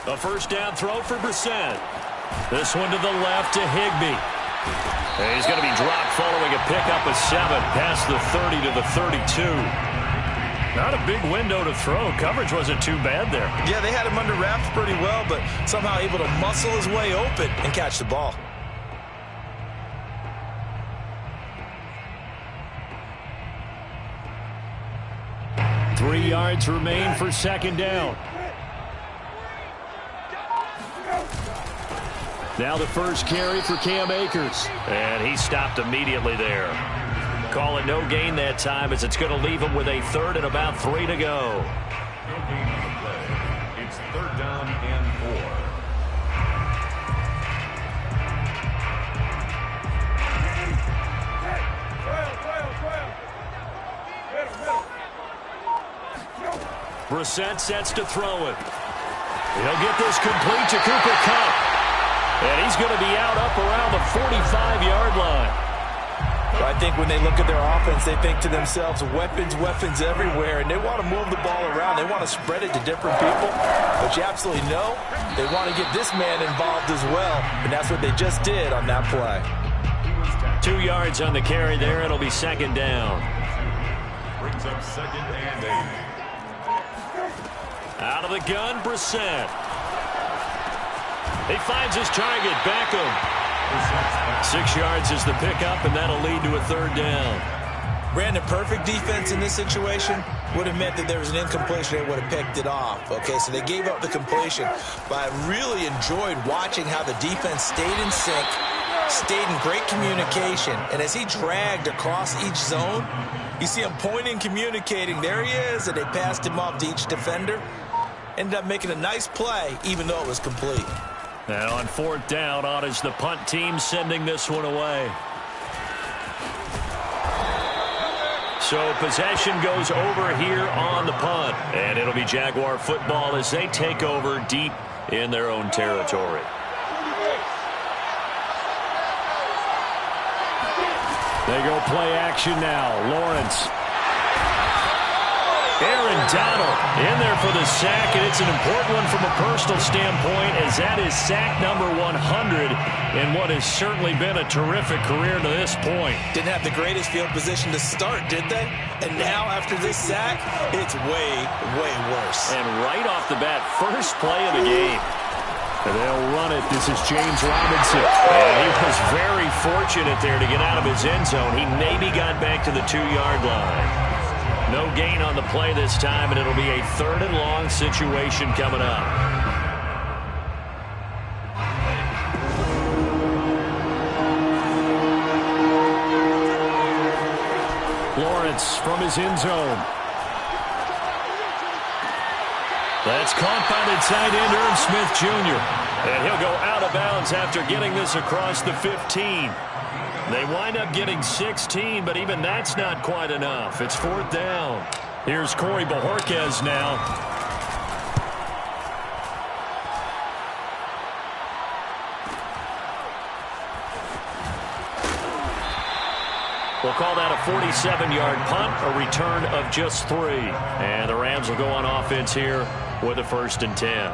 A first down throw for Brissett. This one to the left to Higbee. And he's going to be dropped following a pickup of 7 past the 30 to the 32. Not a big window to throw. Coverage wasn't too bad there. Yeah, they had him under wraps pretty well, but somehow able to muscle his way open and catch the ball. Three yards remain for second down. Now the first carry for Cam Akers. And he stopped immediately there. Call it no gain that time as it's going to leave him with a third and about 3 to go. It's third down and 4. Brissett sets to throw it. He'll get this complete to Cooper Kupp. And he's going to be out up around the 45-yard line. I think when they look at their offense, they think to themselves, weapons, weapons everywhere, and they want to move the ball around. They want to spread it to different people, but you absolutely know they want to get this man involved as well, and that's what they just did on that play. 2 yards on the carry there. It'll be second down. Brings up second and 8. Out of the gun, Brissett. He finds his target, Beckham. 6 yards is the pickup, and that'll lead to a third down. Brandon, perfect defense in this situation would have meant that there was an incompletion. They would have picked it off. Okay, so they gave up the completion. But I really enjoyed watching how the defense stayed in sync, stayed in great communication. And as he dragged across each zone, you see him pointing, communicating. There he is, and they passed him off to each defender. Ended up making a nice play, even though it was complete. Now on fourth down, on is the punt team sending this one away. So possession goes over here on the punt. And it'll be Jaguar football as they take over deep in their own territory. They go play action now. Lawrence. Aaron Donald in there for the sack, and it's an important one from a personal standpoint as that is sack number 100 in what has certainly been a terrific career to this point. Didn't have the greatest field position to start, did they? And now after this sack, it's way, way worse. And right off the bat, first play of the game. And they'll run it. This is James Robinson. And he was very fortunate there to get out of his end zone. He maybe got back to the 2-yard line. No gain on the play this time, and it'll be a third and long situation coming up. Lawrence from his end zone. That's caught by the tight end, Irv Smith Jr. And he'll go out of bounds after getting this across the 15. They wind up getting 16, but even that's not quite enough. It's fourth down. Here's Corey Bojorquez now. We'll call that a 47-yard punt, a return of just 3. And the Rams will go on offense here with a 1st and 10.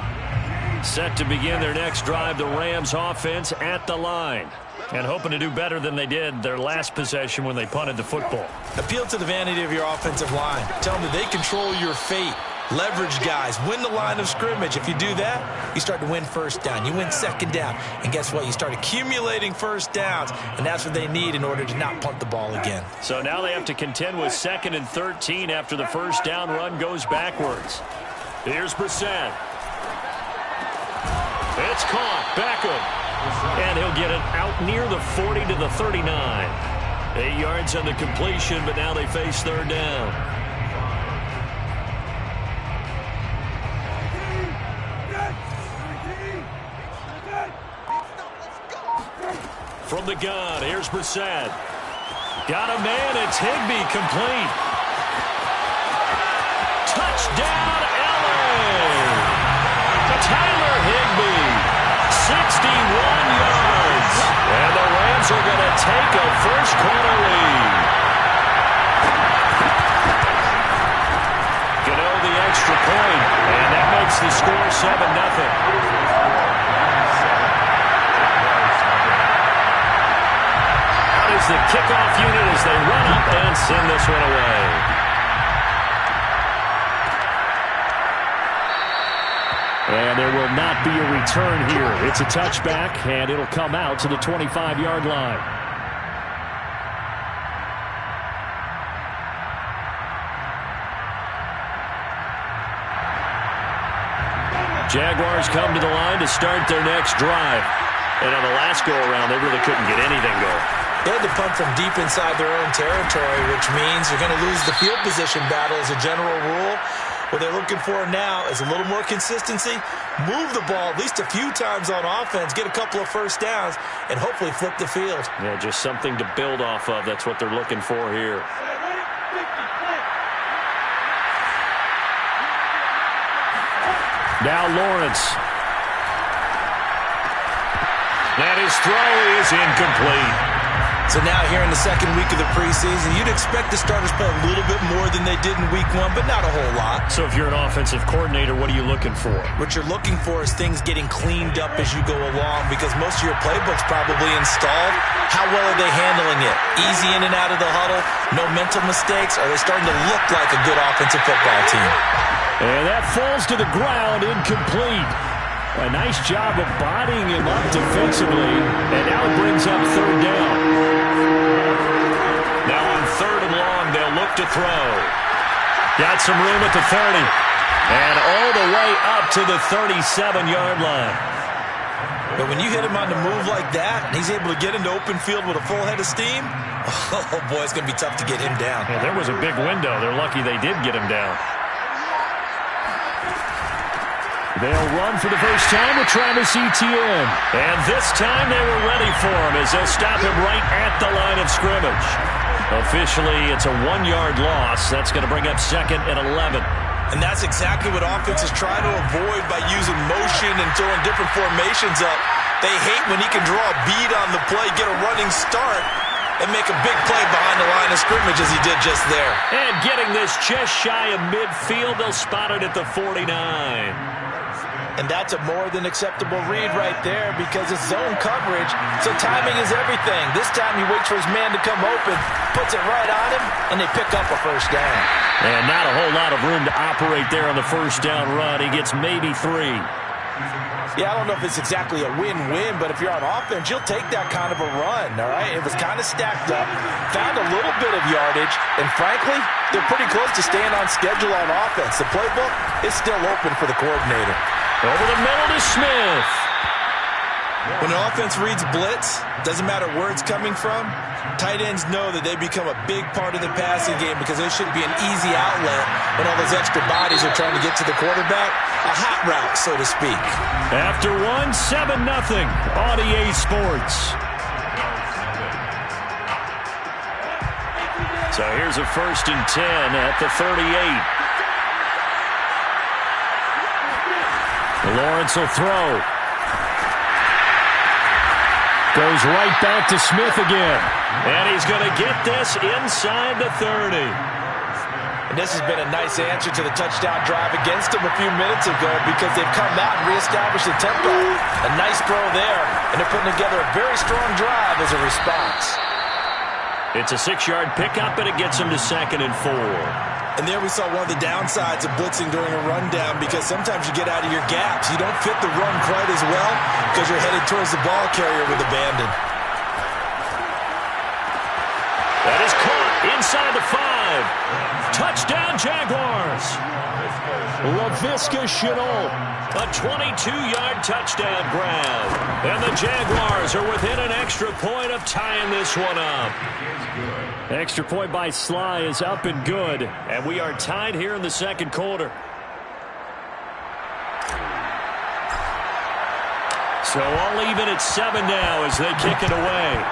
Set to begin their next drive, the Rams offense at the line. And hoping to do better than they did their last possession when they punted the football. Appeal to the vanity of your offensive line. Tell them that they control your fate. Leverage guys. Win the line of scrimmage. If you do that, you start to win first down. You win second down. And guess what? You start accumulating first downs. And that's what they need in order to not punt the ball again. So now they have to contend with 2nd and 13 after the first down run goes backwards. Here's Brissett. It's caught. Beckham. And he'll get it out near the 40 to the 39. 8 yards on the completion, but now they face third down. From the gun, here's Brissett. Got a man, it's Higbee, complete. Touchdown, LA! Tyler Higbee. 61 yards. And the Rams are going to take a first-quarter lead. Gano the extra point, and that makes makes the score 7-0. Is the kickoff unit as they run up and send this one away. And there will not be a return here. It's a touchback, and it'll come out to the 25-yard line. Jaguars come to the line to start their next drive. And on the last go-around, they really couldn't get anything going. They had to punt from deep inside their own territory, which means you're going to lose the field position battle as a general rule. What they're looking for now is a little more consistency, move the ball at least a few times on offense, get a couple of first downs, and hopefully flip the field. Yeah, just something to build off of. That's what they're looking for here. Now Lawrence. And his throw is incomplete. So now here in the second week of the preseason, you'd expect the starters play a little bit more than they did in week one, but not a whole lot. So if you're an offensive coordinator, what are you looking for? What you're looking for is things getting cleaned up as you go along, because most of your playbook's probably installed. How well are they handling it? Easy in and out of the huddle? No mental mistakes? Are they starting to look like a good offensive football team? And that falls to the ground, incomplete. A nice job of bodying him up defensively, and now it brings up third down. Now on third and long, they'll look to throw. Got some room at the 30, and all the way up to the 37-yard line. But when you hit him on the move like that, and he's able to get into open field with a full head of steam, oh boy, it's going to be tough to get him down. Yeah, there was a big window. They're lucky they did get him down. They'll run for the first time with Travis Etienne. And this time they were ready for him as they'll stop him right at the line of scrimmage. Officially, it's a 1-yard loss. That's going to bring up second and 11. And that's exactly what offenses try to avoid by using motion and throwing different formations up. They hate when he can draw a bead on the play, get a running start, and make a big play behind the line of scrimmage as he did just there. And getting this just shy of midfield, they'll spot it at the 49. And that's a more than acceptable read right there because it's zone coverage, so timing is everything. This time he waits for his man to come open, puts it right on him, and they pick up a first down. And not a whole lot of room to operate there on the first down run. He gets maybe 3. Yeah, I don't know if it's exactly a win-win, but if you're on offense, you'll take that kind of a run, all right? It was kind of stacked up, found a little bit of yardage, and frankly, they're pretty close to staying on schedule on offense. The playbook is still open for the coordinator. Over the middle to Smith. When an offense reads blitz, doesn't matter where it's coming from, tight ends know that they become a big part of the passing game because they should be an easy outlet when all those extra bodies are trying to get to the quarterback. A hot route, so to speak. After 7-0, on EA Sports. So here's a 1st and 10 at the 38. Lawrence will throw. Goes right back to Smith again. And he's going to get this inside the 30. And this has been a nice answer to the touchdown drive against them a few minutes ago because they've come out and reestablished the tempo. A nice throw there, and they're putting together a very strong drive as a response. It's a 6-yard pickup, and it gets them to 2nd and 4. And there we saw one of the downsides of blitzing during a rundown because sometimes you get out of your gaps. You don't fit the run quite as well because you're headed towards the ball carrier with abandon. That is caught inside the 5. Touchdown, Jaguars. Laviska Shenault, a 22-yard touchdown grab. And the Jaguars are within an extra point of tying this one up. Extra point by Sly is up and good, and we are tied here in the second quarter. So all even at 7 now as they kick it away.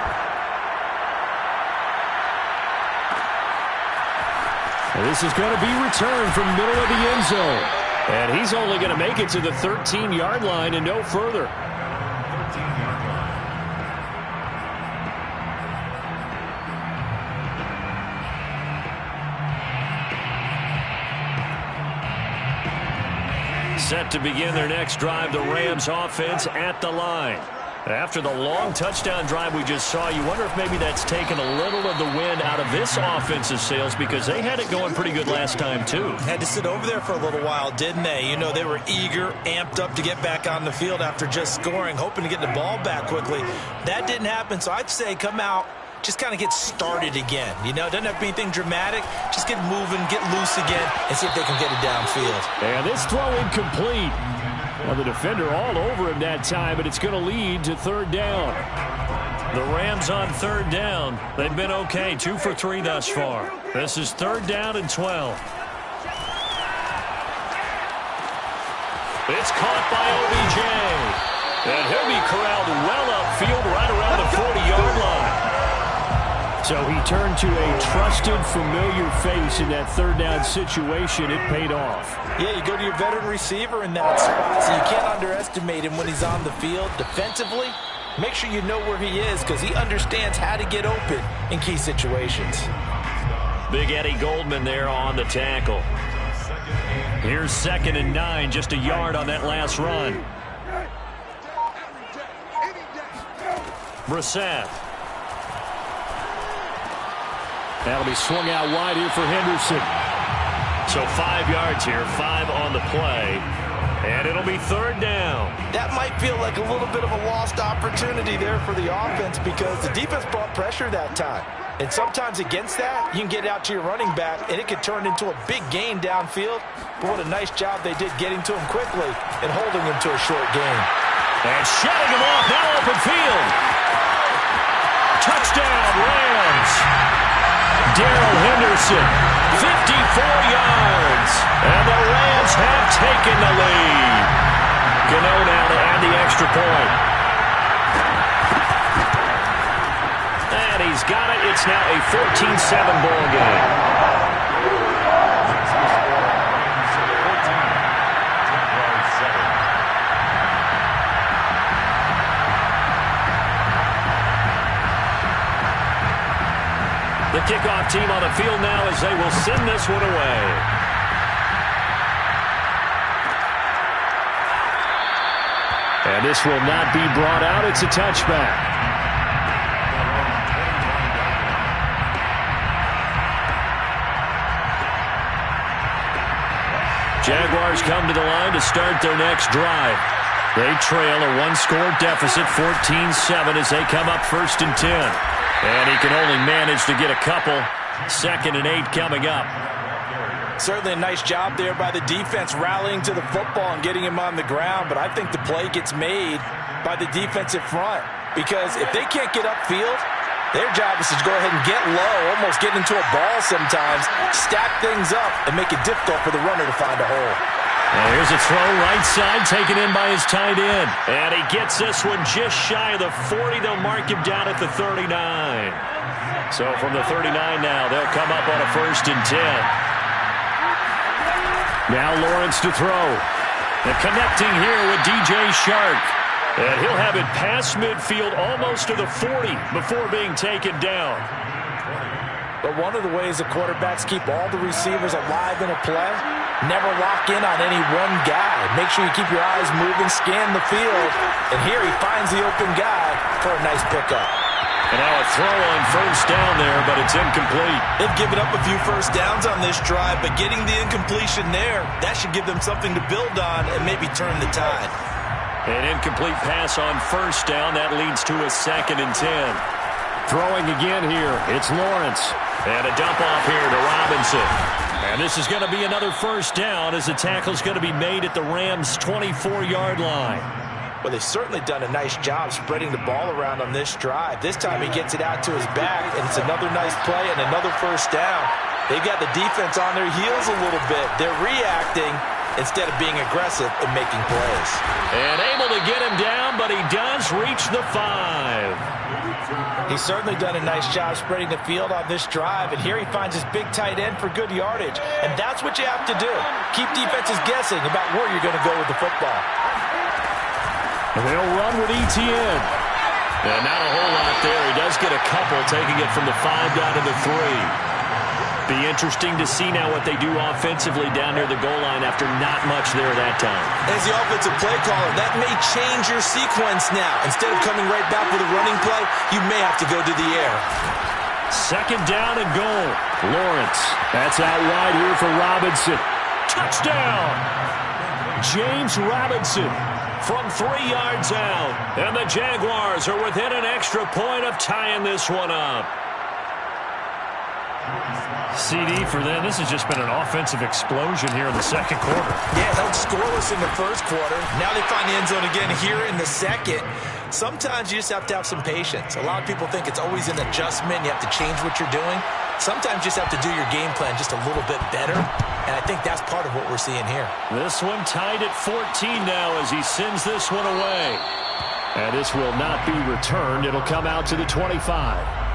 This is going to be returned from middle of the end zone. And he's only going to make it to the 13-yard line and no further. Set to begin their next drive, the Rams offense at the line. After the long touchdown drive we just saw, you wonder if maybe that's taken a little of the wind out of this offensive sails, because they had it going pretty good last time too. Had to sit over there for a little while, didn't they? You know, they were eager, amped up to get back on the field after just scoring, hoping to get the ball back quickly. That didn't happen, so I'd say come out, just kind of get started again. You know, it doesn't have to be anything dramatic. Just get moving, get loose again, and see if they can get it downfield. And this throw incomplete. Well, the defender all over him that time, but it's going to lead to third down. The Rams on third down. They've been okay, 2 for 3 thus far. This is third down and 12. It's caught by OBJ. And he'll be corralled well upfield right around the 40-yard line. So he turned to a trusted, familiar face in that third down situation. It paid off. Yeah, you go to your veteran receiver in that spot, so you can't underestimate him when he's on the field. Defensively, make sure you know where he is, because he understands how to get open in key situations. Big Eddie Goldman there on the tackle. Here's 2nd and 9, just a yard on that last run. Brissett. That'll be swung out wide here for Henderson. So 5 yards here, 5 on the play. And it'll be third down. That might feel like a little bit of a lost opportunity there for the offense, because the defense brought pressure that time. And sometimes against that, you can get out to your running back, and it could turn into a big gain downfield. But what a nice job they did getting to him quickly and holding him to a short gain. And shutting him off, now open field. Touchdown, Rams. Darrell Henderson, 54 yards. And the Rams have taken the lead. Gano now to add the extra point. And he's got it. It's now a 14-7 ball game. The kickoff team on the field now as they will send this one away. And this will not be brought out. It's a touchback. Jaguars come to the line to start their next drive. They trail a one-score deficit, 14-7, as they come up 1st and 10. And he can only manage to get a couple. 2nd and 8 coming up. Certainly a nice job there by the defense, rallying to the football and getting him on the ground. But I think the play gets made by the defensive front, because if they can't get upfield, their job is to go ahead and get low, almost get into a ball sometimes, stack things up, and make it difficult for the runner to find a hole. And here's a throw right side, taken in by his tight end. And he gets this one just shy of the 40. They'll mark him down at the 39. So from the 39 now, they'll come up on a 1st and 10. Now Lawrence to throw. And connecting here with DJ Shark. And he'll have it past midfield almost to the 40 before being taken down. But one of the ways the quarterbacks keep all the receivers alive in a play, never lock in on any one guy. Make sure you keep your eyes moving, scan the field. And here he finds the open guy for a nice pickup. And now a throw on 1st down there, but it's incomplete. They've given up a few first downs on this drive, but getting the incompletion there, that should give them something to build on and maybe turn the tide. An incomplete pass on 1st down. That leads to a 2nd and 10. Throwing again here, it's Lawrence. And a dump off here to Robinson. And this is going to be another 1st down, as the tackle's going to be made at the Rams' 24-yard line. Well, they've certainly done a nice job spreading the ball around on this drive. This time he gets it out to his back, and it's another nice play and another 1st down. They've got the defense on their heels a little bit. They're reacting instead of being aggressive and making plays. And able to get him down, but he does reach the 5. He's certainly done a nice job spreading the field on this drive, and here he finds his big tight end for good yardage. And that's what you have to do. Keep defenses guessing about where you're going to go with the football. And they'll run with ETN. And not a whole lot there. He does get a couple, taking it from the 5 down to the 3. Be interesting to see now what they do offensively down near the goal line after not much there that time. As the offensive play caller, that may change your sequence now. Instead of coming right back with a running play, you may have to go to the air. Second down and goal. Lawrence. That's out wide here for Robinson. Touchdown! James Robinson from 3 yards out. And the Jaguars are within an extra point of tying this one up. CD for them. This has just been an offensive explosion here in the second quarter. Yeah, held scoreless in the first quarter. Now they find the end zone again here in the second. Sometimes you just have to have some patience. A lot of people think it's always an adjustment. You have to change what you're doing. Sometimes you just have to do your game plan just a little bit better. And I think that's part of what we're seeing here. This one tied at 14 now as he sends this one away. And this will not be returned. It'll come out to the 25.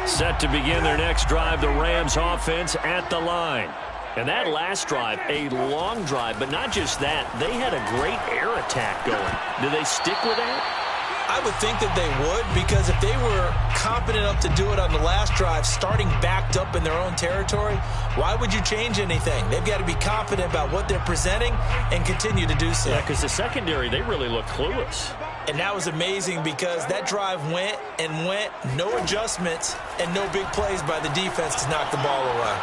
Set to begin their next drive, the Rams offense at the line. And that last drive, a long drive, but not just that. They had a great air attack going. Do they stick with that? I would think that they would, because if they were competent enough to do it on the last drive, starting backed up in their own territory, why would you change anything? They've got to be confident about what they're presenting and continue to do so. Yeah, because the secondary, they really look clueless. And that was amazing because that drive went and went, no adjustments and no big plays by the defense to knock the ball away.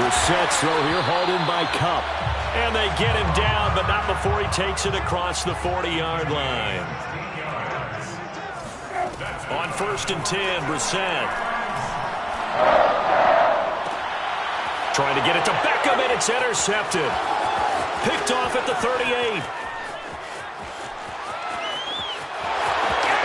Brissett's throw here hauled in by Cup. And they get him down, but not before he takes it across the 40-yard line. On 1st and 10, Brissett. Trying to get it to Beckham, and it's intercepted. Picked off at the 38.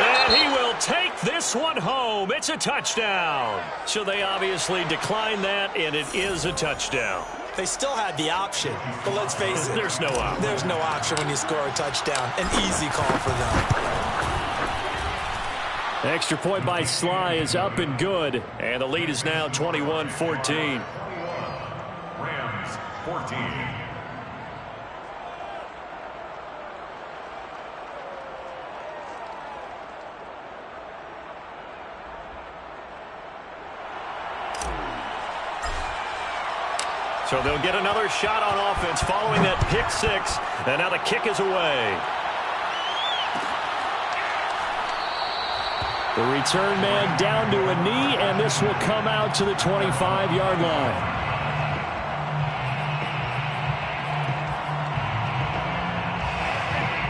And he will take this one home. It's a touchdown. So they obviously declined that, and it is a touchdown. They still had the option, but let's face it. There's no option. There's no option when you score a touchdown. An easy call for them. Extra point by Sly is up and good. And the lead is now 21-14. Rams 14. So they'll get another shot on offense following that pick six. And now the kick is away. The return man down to a knee, and this will come out to the 25-yard line.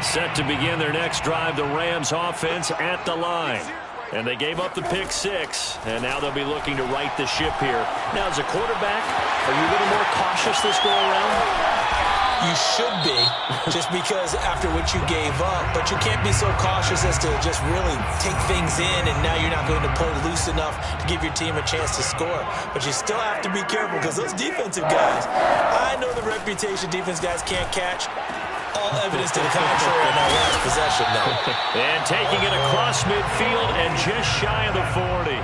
Set to begin their next drive, the Rams offense at the line. And they gave up the pick six, and now they'll be looking to right the ship here. Now, as a quarterback, are you a little more cautious this go-around? You should be, just because after what you gave up. But you can't be so cautious as to just really take things in, and now you're not going to play loose enough to give your team a chance to score. But you still have to be careful, because those defensive guys, I know the reputation defense guys can't catch. All evidence to the contrary on that last possession, though. And taking it across midfield and just shy of the 40.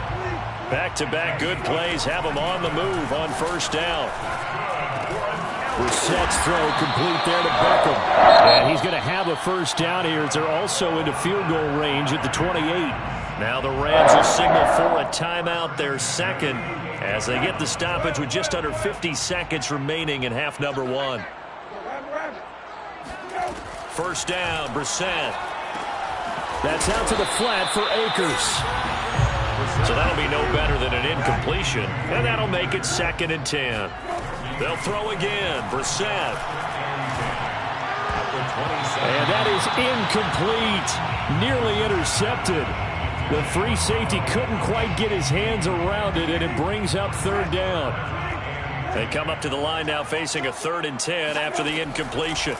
Back-to-back good plays have them on the move on first down. Brissett's throw complete there to Beckham. And he's going to have a first down here as they're also into field goal range at the 28. Now the Rams will signal for a timeout, their second, as they get the stoppage with just under 50 seconds remaining in half number one. First down, Brissett. That's out to the flat for Akers. So that'll be no better than an incompletion, and that'll make it 2nd and 10. They'll throw again, Brissett. And that is incomplete. Nearly intercepted. The free safety couldn't quite get his hands around it, and it brings up 3rd down. They come up to the line now facing a 3rd and 10 after the incompletion.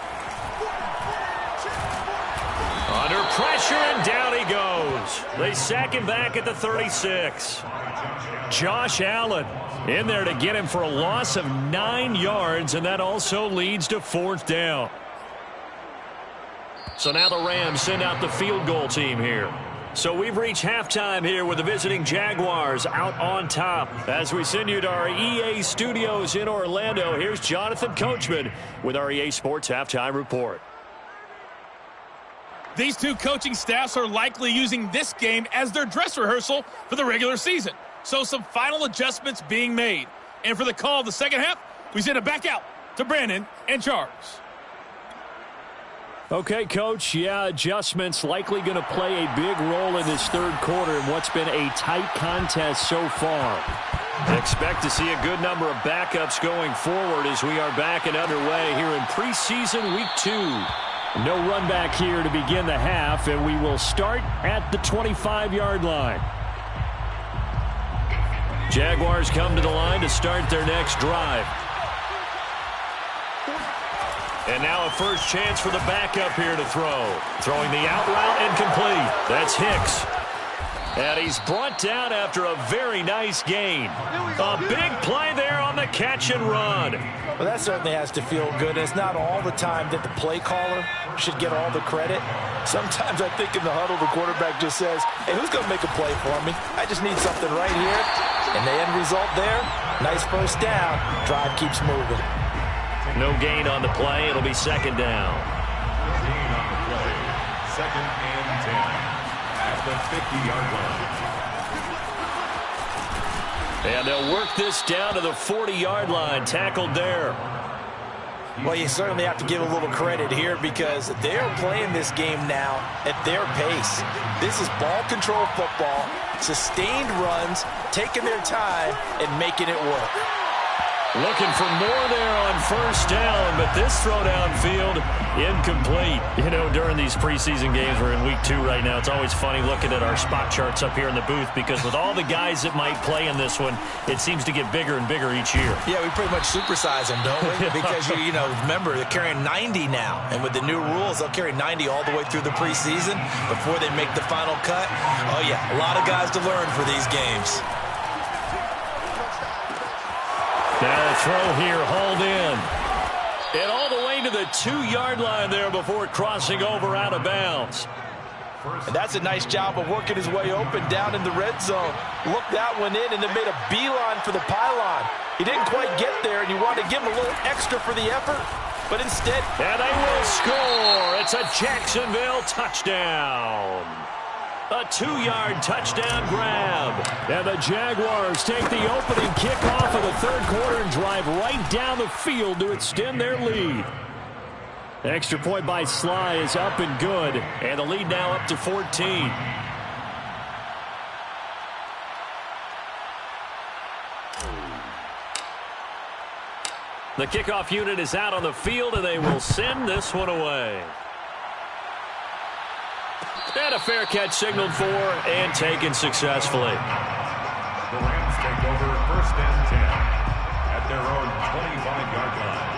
Under pressure, and down he goes. They sack him back at the 36. Josh Allen in there to get him for a loss of 9 yards, and that also leads to 4th down. So now the Rams send out the field goal team here. So we've reached halftime here with the visiting Jaguars out on top. As we send you to our EA studios in Orlando, here's Jonathan Coachman with our EA Sports Halftime Report. These two coaching staffs are likely using this game as their dress rehearsal for the regular season. So some final adjustments being made. And for the call of the second half, we send it back out to Brandon and Charles. Okay, Coach, yeah, adjustments likely going to play a big role in this third quarter in what's been a tight contest so far. Expect to see a good number of backups going forward as we are back and underway here in preseason week 2. No run back here to begin the half, and we will start at the 25-yard line. Jaguars come to the line to start their next drive. And now a first chance for the backup here to throw. Throwing the out route and complete. That's Hicks. And he's brought down after a very nice gain. A big play there on the catch and run. Well, that certainly has to feel good. It's not all the time that the play caller should get all the credit. Sometimes I think in the huddle, the quarterback just says, hey, who's going to make a play for me? I just need something right here. And the end result there, nice first down. Drive keeps moving. No gain on the play. It'll be second down. Gain on the play. Second and 10. At the 50-yard line. And they'll work this down to the 40-yard line. Tackled there. Well, you certainly have to give a little credit here because they're playing this game now at their pace. This is ball control football, sustained runs, taking their time, and making it work. Looking for more there on first down, but this throw downfield incomplete. You know, during these preseason games, we're in week 2 right now. It's always funny looking at our spot charts up here in the booth because with all the guys that might play in this one, it seems to get bigger and bigger each year. Yeah, we pretty much supersize them, don't we? Because, you know, remember, they're carrying 90 now. And with the new rules, they'll carry 90 all the way through the preseason before they make the final cut. Oh, yeah, a lot of guys to learn for these games. Now a throw here, hauled in. And all the way to the 2-yard line there before crossing over out of bounds. And that's a nice job of working his way open down in the red zone. Looked that one in and then made a beeline for the pylon. He didn't quite get there, and you want to give him a little extra for the effort, but instead... And they will score. It's a Jacksonville touchdown. A 2-yard touchdown grab. And the Jaguars take the opening kickoff of the third quarter and drive right down the field to extend their lead. The extra point by Sly is up and good. And the lead now up to 14. The kickoff unit is out on the field, and they will send this one away. And a fair catch signaled for and taken successfully. The Rams take over first and 10 at their own 25-yard line.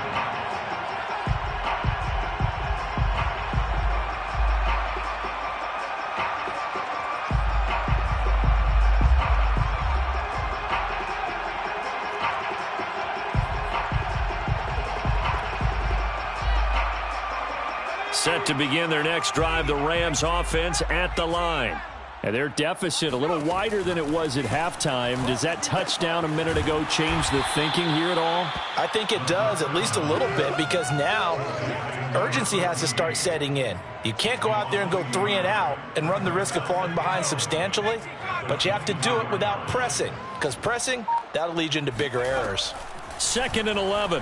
Set to begin their next drive, the Rams offense at the line. And their deficit a little wider than it was at halftime. Does that touchdown a minute ago change the thinking here at all? I think it does, at least a little bit, because now urgency has to start setting in. You can't go out there and go 3 and out and run the risk of falling behind substantially, but you have to do it without pressing, because pressing, that'll lead you into bigger errors. 2nd and 11.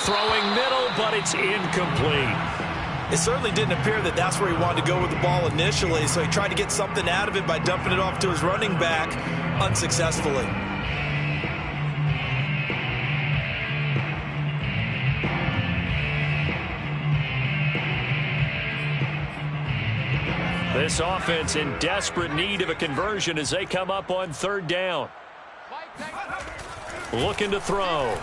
Throwing middle, but it's incomplete. It certainly didn't appear that that's where he wanted to go with the ball initially, so he tried to get something out of it by dumping it off to his running back unsuccessfully. This offense in desperate need of a conversion as they come up on 3rd down. Looking to throw.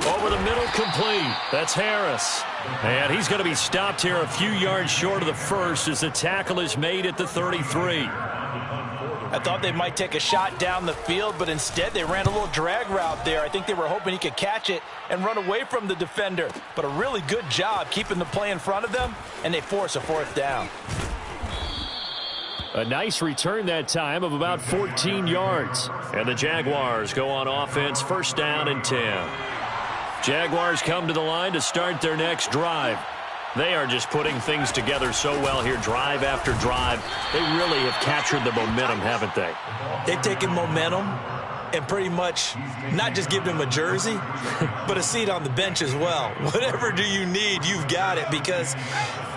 Over the middle, complete. That's Harris. And he's going to be stopped here a few yards short of the first as the tackle is made at the 33. I thought they might take a shot down the field, but instead they ran a little drag route there. I think they were hoping he could catch it and run away from the defender. But a really good job keeping the play in front of them, and they force a 4th down. A nice return that time of about 14 yards. And the Jaguars go on offense, 1st down and 10. Jaguars come to the line to start their next drive. They are just putting things together so well here, drive after drive. They really have captured the momentum, haven't they? They've taken momentum and pretty much not just given them a jersey, but a seat on the bench as well. Whatever do you need, you've got it, because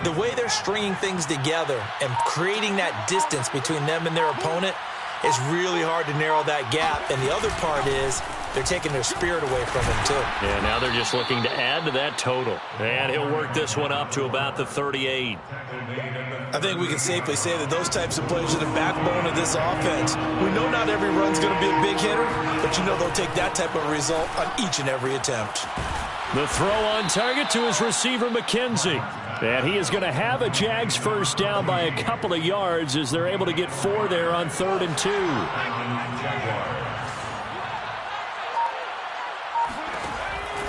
the way they're stringing things together and creating that distance between them and their opponent is really hard to narrow that gap. And the other part is they're taking their spirit away from them, too. Yeah, now they're just looking to add to that total. And he'll work this one up to about the 38. I think we can safely say that those types of plays are the backbone of this offense. We know not every run's going to be a big hitter, but you know they'll take that type of result on each and every attempt. The throw on target to his receiver, McKenzie. And he is going to have a Jags first down by a couple of yards as they're able to get 4 there on 3rd and 2.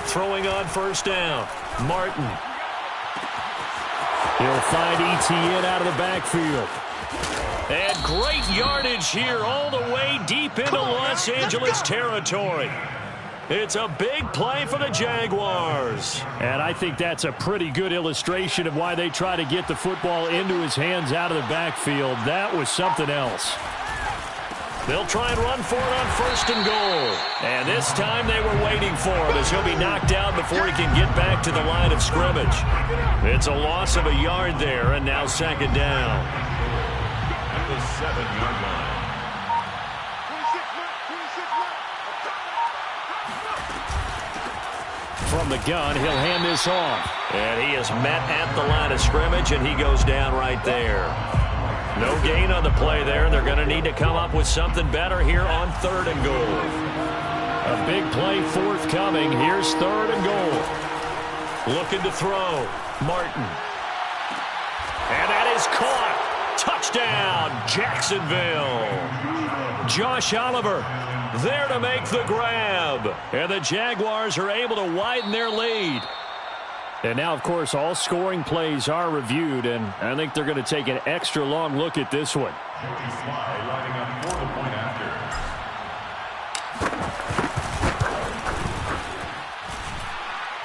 Throwing on first down, Martin. He'll find Etienne out of the backfield. And great yardage here all the way deep into Los Angeles territory. It's a big play for the Jaguars. And I think that's a pretty good illustration of why they try to get the football into his hands out of the backfield. That was something else. They'll try and run for it on 1st and goal. And this time they were waiting for it as he'll be knocked down before he can get back to the line of scrimmage. It's a loss of a yard there, and now 2nd down. At the 7-yard line. From the gun, he'll hand this off. And he is met at the line of scrimmage, and he goes down right there. No gain on the play there. They're going to need to come up with something better here on 3rd and goal. A big play forthcoming. Here's 3rd and goal. Looking to throw. Martin. And that is caught. Touchdown, Jacksonville. Josh Oliver there to make the grab. And the Jaguars are able to widen their lead. And now, of course, all scoring plays are reviewed, and I think they're going to take an extra long look at this one. Sly lining up for the point after.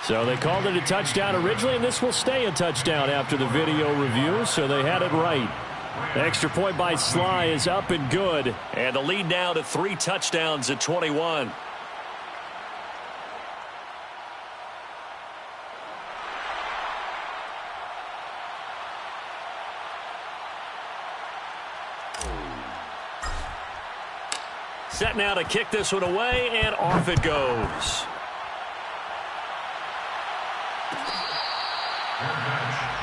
So they called it a touchdown originally, and this will stay a touchdown after the video review, so they had it right. The extra point by Sly is up and good. And the lead now to 3 touchdowns at 21. Set now to kick this one away, and off it goes.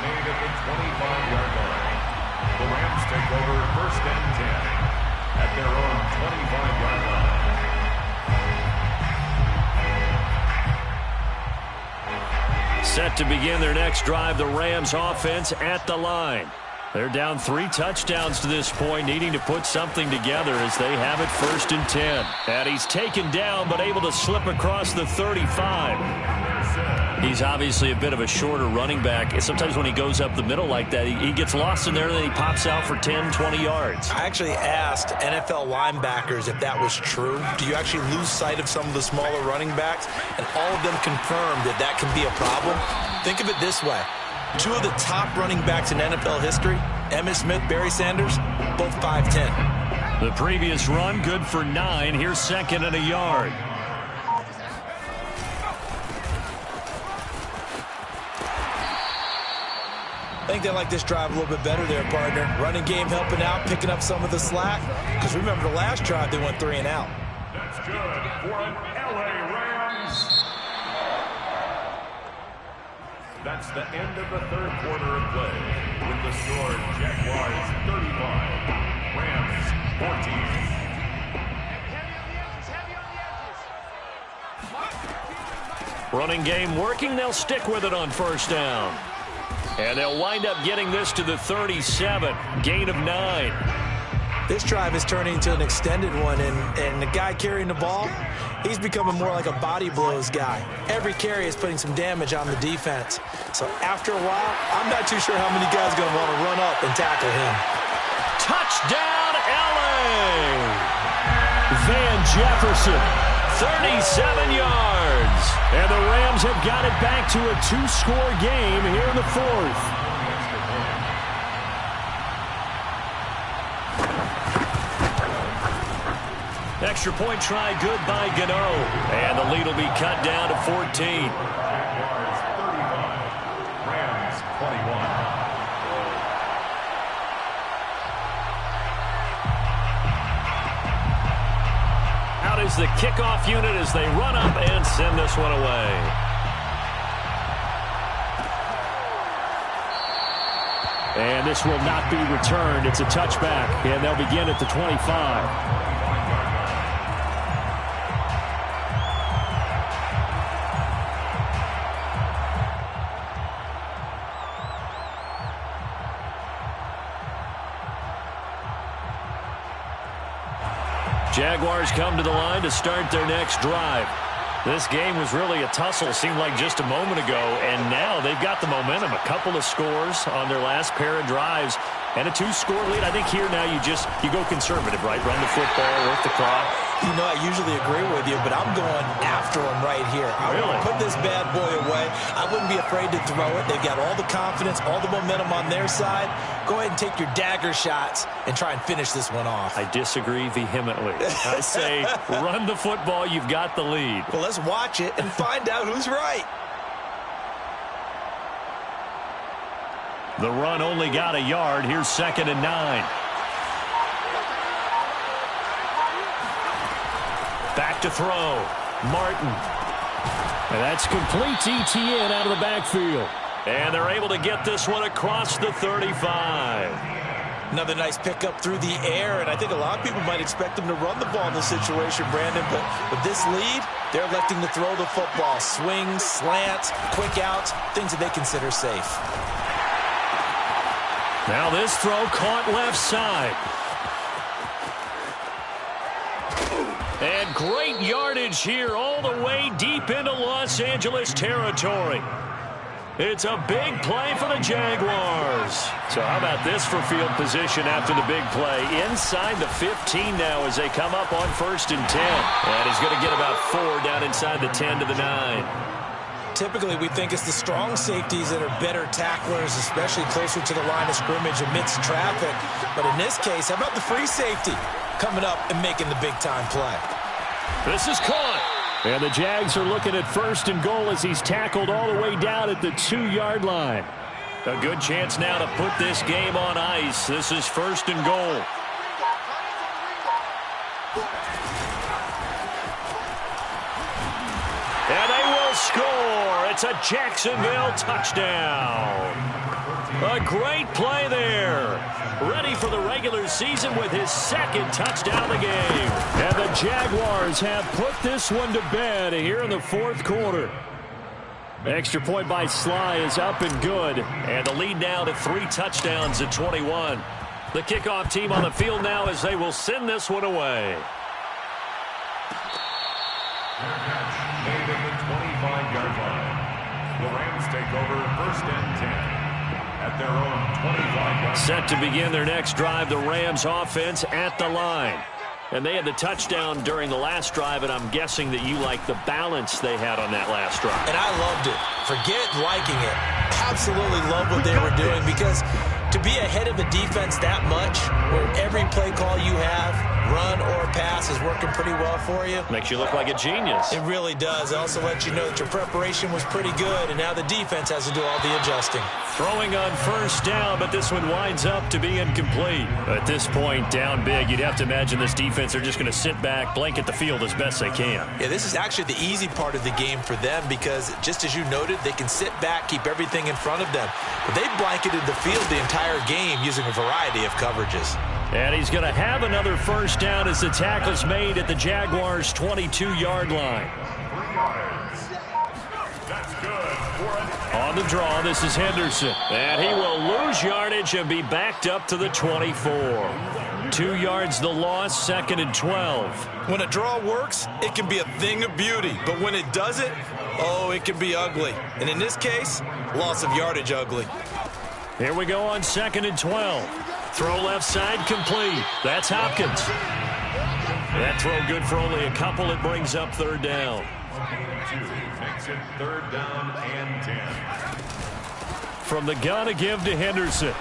Made at the 25-yard line. The Rams take over 1st and 10 at their own 25-yard line. Set to begin their next drive, the Rams offense at the line. They're down 3 touchdowns to this point, needing to put something together as they have it 1st and 10. And he's taken down, but able to slip across the 35. He's obviously a bit of a shorter running back. Sometimes when he goes up the middle like that, he gets lost in there, and then he pops out for 10, 20 yards. I actually asked NFL linebackers if that was true. Do you actually lose sight of some of the smaller running backs? And all of them confirmed that that can be a problem. Think of it this way. 2 of the top running backs in NFL history, Emmitt Smith, Barry Sanders, both 5'10". The previous run, good for 9. Here's 2nd and a yard. I think they like this drive a little bit better there, partner. Running game helping out, picking up some of the slack. Because remember the last drive, they went 3 and out. That's good for an LA Rams. That's the end of the 3rd quarter of play. With the score, Jaguars 35, Rams 14. Running game working. They'll stick with it on 1st down. And they'll wind up getting this to the 37. Gain of 9. This drive is turning into an extended one, and the guy carrying the ball, he's becoming more like a body blows guy. Every carry is putting some damage on the defense. So after a while, I'm not too sure how many guys are going to want to run up and tackle him. Touchdown, LA! Van Jefferson. 37 yards. And the Rams have got it back to a 2-score game here in the fourth. Extra point try good by Gano. And the lead will be cut down to 14. Jaguars 35, Rams 21. Out is the kickoff unit as they run up and send this one away. And this will not be returned. It's a touchback, and they'll begin at the 25. Jaguars come to the line to start their next drive. This game was really a tussle, seemed like just a moment ago, and now they've got the momentum. A couple of scores on their last pair of drives and a 2-score lead. I think here now you go conservative, right? Run the football, work the clock. You know, I usually agree with you, but I'm going after him right here. I want to put this bad boy away. I wouldn't be afraid to throw it. They've got all the confidence, all the momentum on their side. Go ahead and take your dagger shots and try and finish this one off. I disagree vehemently. I say run the football. You've got the lead. Well, let's watch it and find out who's right. The run only got a yard. Here's 2nd and 9. Back to throw. Martin. And that's complete ETN out of the backfield. And they're able to get this one across the 35. Another nice pickup through the air, and I think a lot of people might expect them to run the ball in this situation, Brandon, but with this lead, they're electing to throw the football. Swings, slants, quick outs, things that they consider safe. Now this throw caught left side. And great yardage here all the way deep into Los Angeles territory. It's a big play for the Jaguars. So how about this for field position after the big play? Inside the 15 now as they come up on 1st and 10. And he's going to get about 4 down inside the 10 to the 9. Typically, we think it's the strong safeties that are better tacklers, especially closer to the line of scrimmage amidst traffic. But in this case, how about the free safety coming up and making the big-time play? This is caught. And the Jags are looking at 1st and goal as he's tackled all the way down at the 2-yard line. A good chance now to put this game on ice. This is 1st and goal. And they will score. It's a Jacksonville touchdown. A great play there. Ready for the regular season with his 2nd touchdown of the game. And the Jaguars have put this one to bed here in the 4th quarter. Extra point by Sly is up and good. And the lead now to 3 touchdowns at 21. The kickoff team on the field now as they will send this one away. Made at the 25-yard line. The Rams take over 1st and 10 at their own 25-yard line. Set to begin their next drive, the Rams offense at the line. And they had the touchdown during the last drive, and I'm guessing that you like the balance they had on that last drive. And I loved it. Forget liking it. Absolutely love what they were doing, because to be ahead of a defense that much, where every play call you have, run or pass, is working pretty well for you. Makes you look like a genius. It really does. It also lets you know that your preparation was pretty good, and now the defense has to do all the adjusting. Throwing on 1st down, but this one winds up to be incomplete. At this point, down big, you'd have to imagine this defense are just going to sit back, blanket the field as best they can. Yeah, this is actually the easy part of the game for them, because just as you noted, they can sit back, keep everything in front of them. But they blanketed the field the entire game using a variety of coverages. And he's going to have another 1st down as the tackle's made at the Jaguars' 22-yard line. 3 yards. That's good for an On the draw, this is Henderson. And he will lose yardage and be backed up to the 24. 2 yards the loss, 2nd and 12. When a draw works, it can be a thing of beauty. But when it doesn't, oh, it can be ugly. And in this case, loss of yardage ugly. Here we go on 2nd and 12. Throw left side complete. That's Hopkins. That throw good for only a couple. It brings up 3rd down. makes it 3rd down and 10. From the gun, a give to Henderson.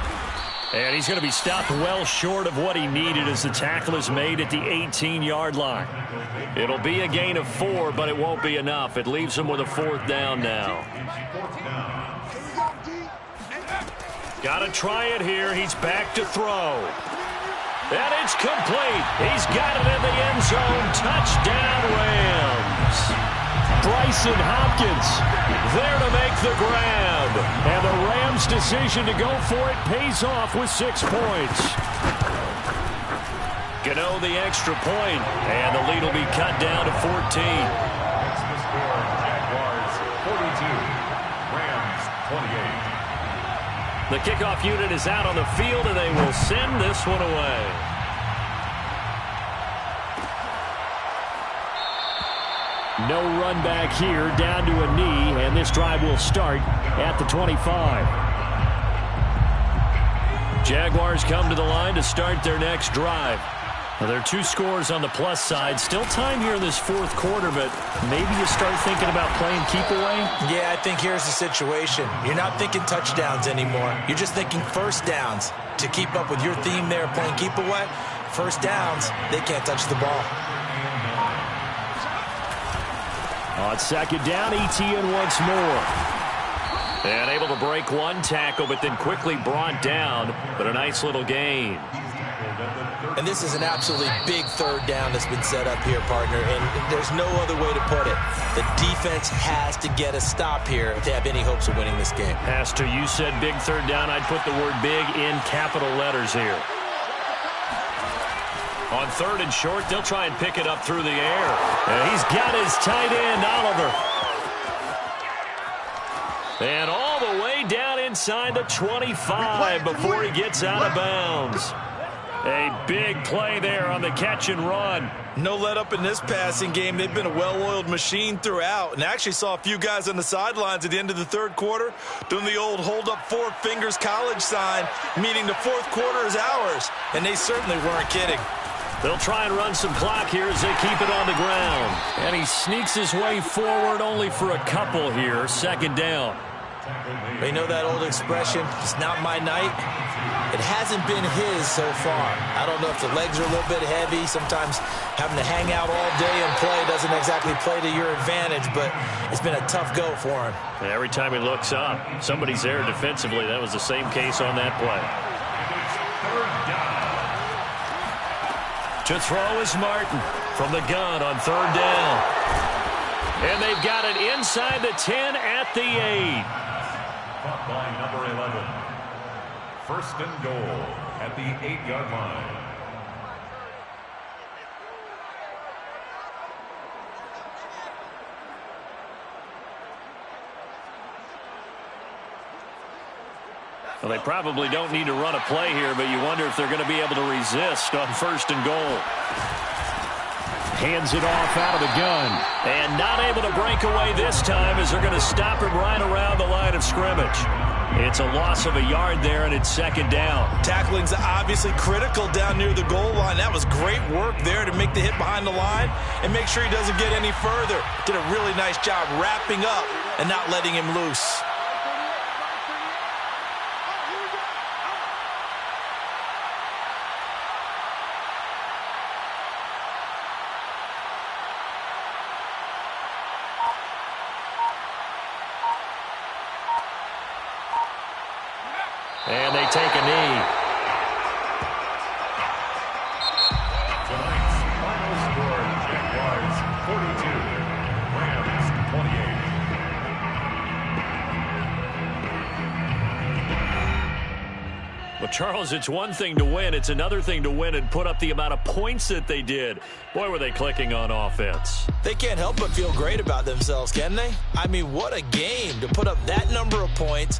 And he's going to be stopped well short of what he needed as the tackle is made at the 18-yard line. It'll be a gain of 4, but it won't be enough. It leaves him with a 4th down now. Got to try it here. He's back to throw. And it's complete. He's got it in the end zone. Touchdown, Rams. Bryson Hopkins there to make the grab. And the Rams' decision to go for it pays off with 6 points. Gano the extra point, and the lead will be cut down to 14. That's the score. Jaguars 42, Rams 28. The kickoff unit is out on the field, and they will send this one away. No run back here, down to a knee, and this drive will start at the 25. Jaguars come to the line to start their next drive. Now, there are 2 scores on the plus side. Still time here in this 4th quarter, but maybe you start thinking about playing keep away? Yeah, I think here's the situation. You're not thinking touchdowns anymore. You're just thinking first downs. To keep up with your theme there, playing keep away, first downs, they can't touch the ball. On 2nd down, Etienne once more. And able to break 1 tackle, but then quickly brought down. But a nice little gain. And this is an absolutely big 3rd down that's been set up here, partner, and there's no other way to put it. The defense has to get a stop here if they have any hopes of winning this game. Has to. You said big 3rd down. I'd put the word big in capital letters here. On 3rd and short, they'll try and pick it up through the air. And he's got his tight end, Oliver. And all the way down inside the 25 before he gets out of bounds. A big play there on the catch and run. No let up in this passing game. They've been a well-oiled machine throughout. And I actually saw a few guys on the sidelines at the end of the 3rd quarter doing the old hold up 4 fingers college sign, meaning the 4th quarter is ours. And they certainly weren't kidding. They'll try and run some clock here as they keep it on the ground. And he sneaks his way forward only for a couple here. 2nd down. You know that old expression, it's not my night? It hasn't been his so far. I don't know if the legs are a little bit heavy. Sometimes having to hang out all day and play doesn't exactly play to your advantage, but it's been a tough go for him. And every time he looks up, somebody's there defensively. That was the same case on that play. To throw is Martin from the gun on 3rd down. And they've got it inside the 10 at the 8. Caught by number 11. 1st and goal at the 8-yard line. Well, they probably don't need to run a play here, but you wonder if they're going to be able to resist on 1st and goal. Hands it off out of the gun. And not able to break away this time as they're going to stop him right around the line of scrimmage. It's a loss of a yard there, and it's 2nd down. Tackling's obviously critical down near the goal line. That was great work there to make the hit behind the line and make sure he doesn't get any further. Did a really nice job wrapping up and not letting him loose. And they take a knee. Tonight's final score, Jaguars 42, Rams 28. Well, Charles, it's one thing to win. It's another thing to win and put up the amount of points that they did. Boy, were they clicking on offense. They can't help but feel great about themselves, can they? I mean, what a game to put up that number of points.